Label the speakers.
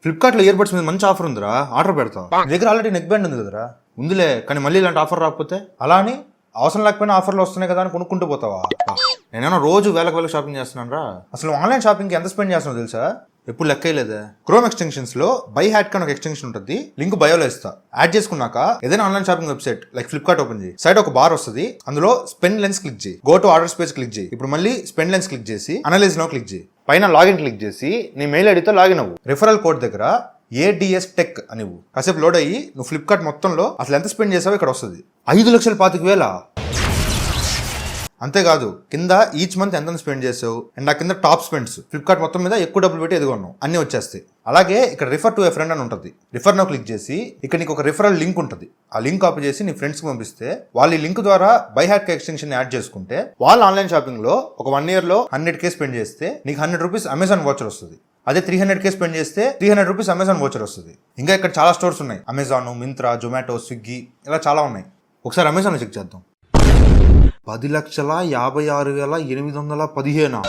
Speaker 1: ఫ్లిప్కార్ట్లో ear buds మీద మంచి ఆఫర్ ఉందిరా, ఆర్డర్ పెడతా. నీ దగ్గర ఆల్రెడీ నెక్ బ్యాండ్ ఉంది కదరా. ఉందిలే, కానీ మళ్ళీ ఇలాంటి ఆఫర్ రాకపోతే అలా అని అవసరం లేకపోయినా ఆఫర్లు వస్తున్నాయి కదా అని కొనుక్కుంటూ పోతావా? నేనేమో రోజు వేలకు షాపింగ్ చేస్తున్నాను రా. అసలు ఆన్లైన్ షాపింగ్కి ఎంత స్పెండ్ చేస్తున్నావు తెలుసా? ఎప్పుడు లెక్కలేదా? క్రోమ్ ఎక్స్టెన్షన్స్ లో బై హ్యాట్ అని ఒక ఎక్స్టెన్షన్ ఉంటుంది, లింక్ బయోలో ఇస్తా. యాడ్ చేసుకున్నాక ఏదైనా online shopping website like Flipkart open చేయి. సైడ్ ఒక బార్ వస్తుంది, అందులో స్పెండ్ లెన్స్ క్లిక్ చేయి. Go to orders page click చేయి. ఇప్పుడు మళ్ళీ స్పెండ్ లెన్స్ క్లిక్ చేసి అనలైజ్ నో క్లిక్ చేయి. పైన లాగిన్ క్లిక్ చేసి నీ మెయిల్ ఐడితో లాగిన్ అవ్వు. రిఫరల్ కోడ్ దగ్గర ADS టెక్ అని కాసేపు లోడ్ అయ్యి నువ్వు ఫ్లిప్కార్ట్ మొత్తంలో అసలు ఎంత స్పెండ్ చేసావో ఇక్కడ వస్తుంది. 5,25,000. అంతేకాదు కింద ఈచ్ మంత్ ఎంత స్పెండ్ చేసావు అండ్ ఆ కింద టాప్ స్పెండ్స్, ఫ్లిప్కార్ట్ మొత్తం మీద ఎక్కువ డబ్బులు పెట్టి ఎదుగున్నావు అన్ని వచ్చేస్తాయి. అలాగే ఇక్కడ రిఫర్ టు ఏ ఫ్రెండ్ అని ఉంటుంది. రిఫర్ నో క్లిక్ చేసి ఇక్కడ నీకు ఒక రిఫరల్ లింక్ ఉంటుంది. ఆ లింక్ కాపీ చేసి నీ ఫ్రెండ్స్కి పంపిస్తే వాళ్ళు ఈ లింక్ ద్వారా బై హ్యాట్ ఎక్స్టెన్షన్ యాడ్ చేసుకుంటే వాళ్ళు ఆన్లైన్ షాపింగ్ లో ఒక 1 year లో 100K స్పెండ్ చేస్తే నీకు 100 రూపీస్ అమెజాన్ వాచర్ వస్తుంది. అదే 300K స్పెండ్ చేస్తే 300 రూపీస్ అమెజాన్ వాచర్ వస్తుంది. ఇంకా ఇక్కడ చాలా స్టోర్స్ ఉన్నాయి, అమెజాన్, మింత్రా, జొమాటో, స్విగ్గీ, ఇలా చాలా ఉన్నాయి. ఒకసారి అమెజాన్ చెక్ చేద్దాం. 10,56,815